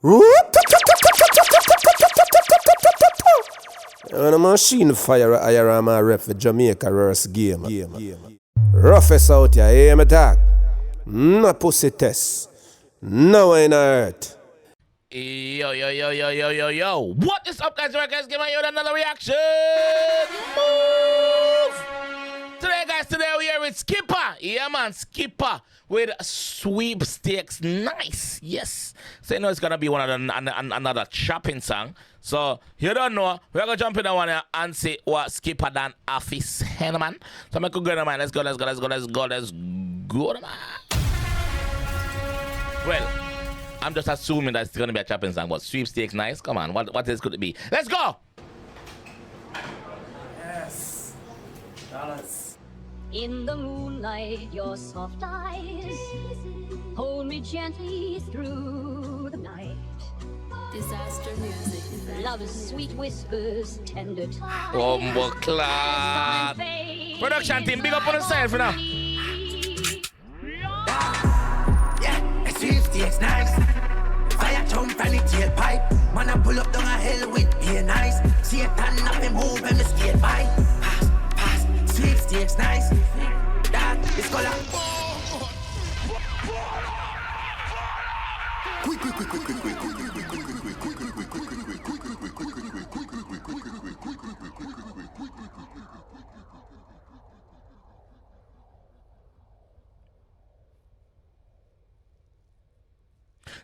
And a machine fire I am a ref for Jamaica's game. Roughest out here, hear me talk. No pussy test. No in earth. Yo. What is up, guys? JAMAICA'S giving you another reaction. Move! Today we are with Skippa. Yeah, man, Skippa with Sweepstakes. Nice. Yes. So you know it's going to be one of another chopping song. So you don't know. We're going to jump in that one here and see what Skippa done off his head, man. So I'm going to go, man. Let's go, man. Well, I'm just assuming that it's going to be a chopping song, but Sweepstakes, nice. Come on, what else could it be? Let's go! Yes. Dollars. In the moonlight, your soft eyes hold me gently through the night. Disaster music. Love's sweet whispers, tender ties. Bombo clap. Production team, big up on the side for now. Yeah, Sweepstakes nice. Fire jump and the tailpipe. Man, I pull up down a hill with beer nice. Satan up and move and me skate by. Pass. Sweepstakes nice. That is color.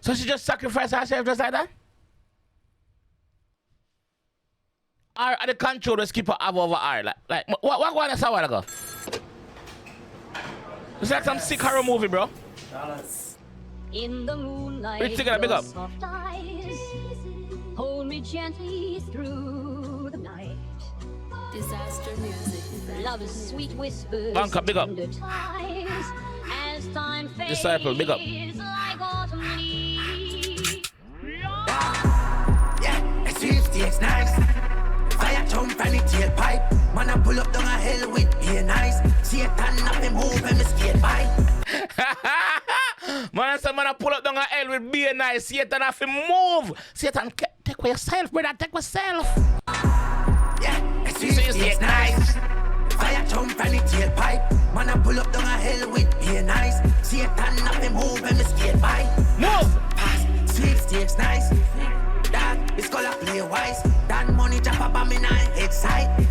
So she just sacrificed herself just like that? Or are the control the Skippa have over her? Like what one I saw a while ago? It's like some sick horror movie, bro. Dollars. In the moonlight, Let's take it, big your up. soft eyes hold me gently through the night. Disaster music. Love's sweet whispers, Banka, big up. tender ties. As time fades, Disciple, big up. like autumn leaves. Yeah, Sweepstakes nice. Fire jump and the tailpipe. Man, I pull up down a hill with beer nice. Satan up and move and me skate by. Man, I said, man, I pull up down a L with beer nice. Satan have to move. Satan, take with yourself, brother. Take with yourself. Yeah, Sweepstakes nice. Fire jump and the tailpipe. Man, I pull up down a hill with beer nice. Satan up and move and me skate by. Move. Pass. Sweepstakes nice. That is color play wise. That money jump up on me now excite.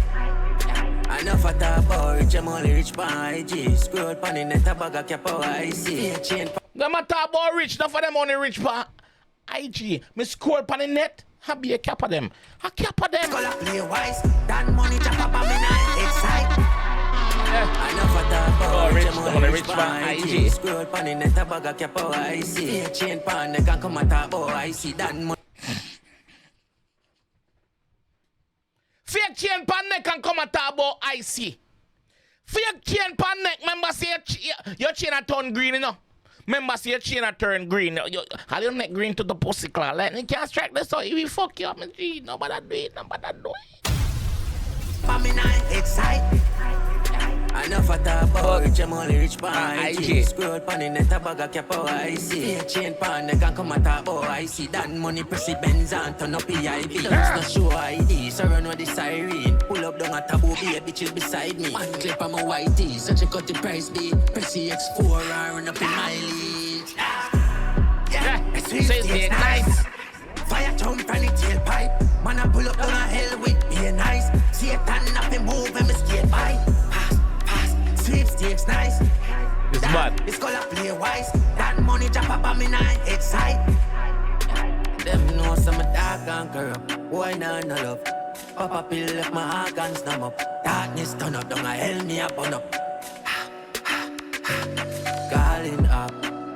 Enough of that boy, rich, I'm only rich by IG. Scroll pan in the tabaga cap I see. Chain Them a talk about rich, not for them only rich pa. IG, me score pan the net. I be a cap of them. A cap of them. color play wise. That money jump up on me now excite. Yeah. Enough of that Oh, boy, rich, rich, I'm only only rich rich by by IG. IG. Scroll pan in the tabaga cap I see. Chain pan, they can come at that boy I see. That money. Fake chain pan neck and come and talk about icy. Fake chain pan neck, remember say your chain a turn green, you know? Remember say your chain a turn green. How your neck green to the pussy claw? Like, you can't strike this out. If you fuck you up, man, gee, nobody do it. For me now excite. Enough of that boy, rich, I'm only rich by IG. IG. Scroll pan in the tabaga cap I see. Chain pan, they can come at that boy I see. That money pressy Benz and turn up PIB. Not show ID, so run with the siren. Pull up down a taboo, be a bitch beside me. One clip on my white tee, so check out the price be. Pressy X4, run up in my lead. Yeah, Sweepstakes nice. Fire jump and the tailpipe. Man, I pull up down a hill with beer nice. Satan up and move and me skate by. Pass. Sweepstakes nice. It's mad. It's color play wise. That money jump up on me now excite. Them know some dark and corrupt. Why not no love? Papa pill up my organs numb up. Darkness turn up down a hell me a burn up. Calling up.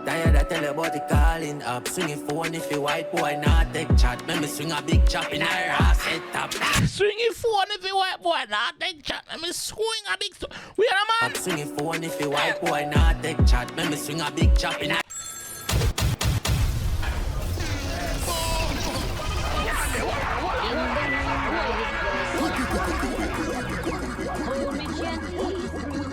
Tired I tell you about the calling up. Swing it phone if you white boy not take chat. Let me swing a big chop in her ass head top. Swing your phone if you white boy, not take chat. Let me swing a big... We are a man. Swing it phone if you white boy not take chat. Let me swing a big chop in her. Hold me gently through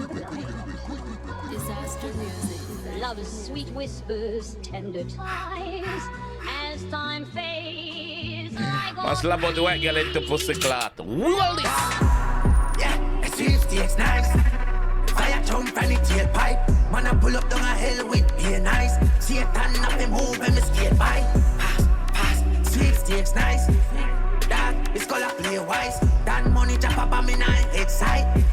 the night. Disaster music. Love's sweet whispers, tender ties. As And slap out the white girl into pussy clot. Roll this. Yeah, a Sweepstakes nice. Fire jump and it tailpipe. Man, I pull up down a hell with be nice. See it turn up and move and me skate by. Pass, Sweepstakes nice. That is color play wise. That money jump up on me nine head side.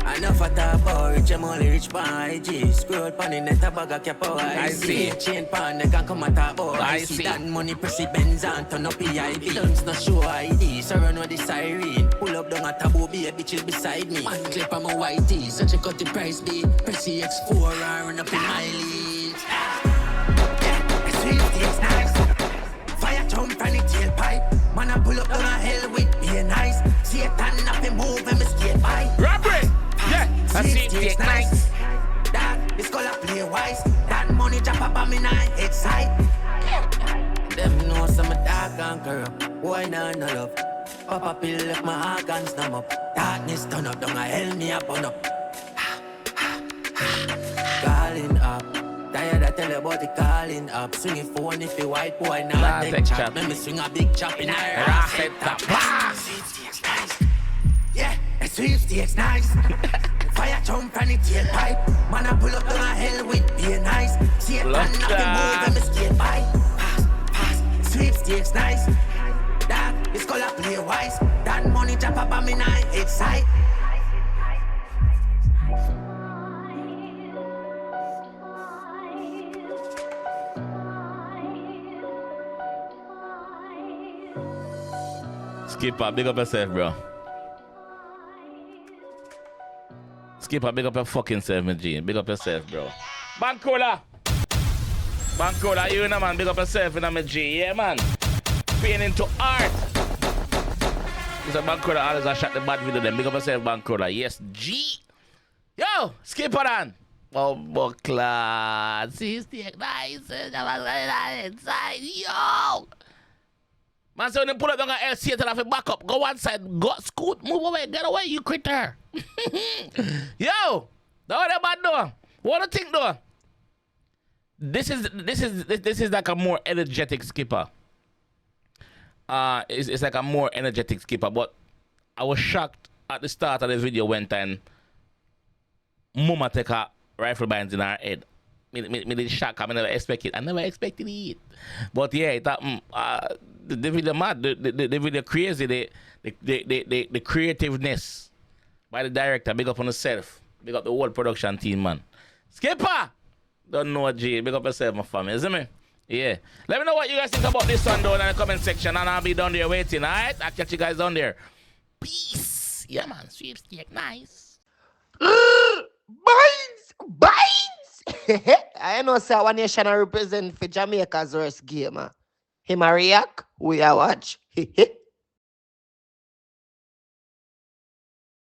I know for the boy, rich, I'm only rich pan IG. Scroll pan in the tabaga capo I see. Chain pan, they can come at the boy I see. That money pressy Benz and turn up PIV. Don't not show ID, so run with the siren. Pull up down a taboo, be a bitch beside me. Man clip on my white tee, so check out the price be. Pressy X4, run up in my lead. Yeah, it's Sweepstakes nice. Fire jump and it tailpipe. Man, I pull up down a hell with be nice. See it turn up and move and me skate by. Robbery! Yeah, I see it nice. That is color play wise. That money jump up on me nine head side. Them know some dark and corrupt. Why not no love? Papa pill left my organs numb up. Darkness turn up, don't I hell me up on up. Calling up. Tired I tell you about the calling up. Swing it phone if you white boy now take chop. Let me swing a big chop in her ass head top. Sweepstakes nice. Yeah, a Sweepstakes nice. Fire jump and it tailpipe. Man, I pull up down a hell with be nice. See it turn up and move and me skate by. Pass, Sweepstakes nice. That is color play wise. That money jump up on me nine head side. Skippa, big up yourself, bro. Skippa, big up your fucking self, my G. Big up yourself, bro. Bancola, you know, man. Big up yourself, you know, my G. Yeah, man. Paying into art. This is Bancola, always I shot the bad video then. Big up yourself, Bancola. Yes, G. Yo, Skippa dan. Oh, class. See, nice. Inside, yo. Man, so when you pull up on an LC, tell have a back up. Go one side, go scoot, move away, get away, you critter. Yo, that's what about doing. What do you think though? This is like a more energetic Skippa. It's like a more energetic Skippa, but I was shocked at the start of the video when time Mama take her rifle bands in her head. Me did shock. I never expected it. I never expected it. But yeah, the video mad, the video crazy, the creativeness by the director. Big up on yourself. Big up the whole production team, man. Skippa! Don't know G. Big up yourself, my family. Isn't me? Yeah. Let me know what you guys think about this one down in the comment section, and I'll be down there waiting, alright? I'll catch you guys down there. Peace. Yeah, man. Sweepstakes, nice. Binds! I know say one nation I represent for Jamaica's worst game. Him a react, we a watch.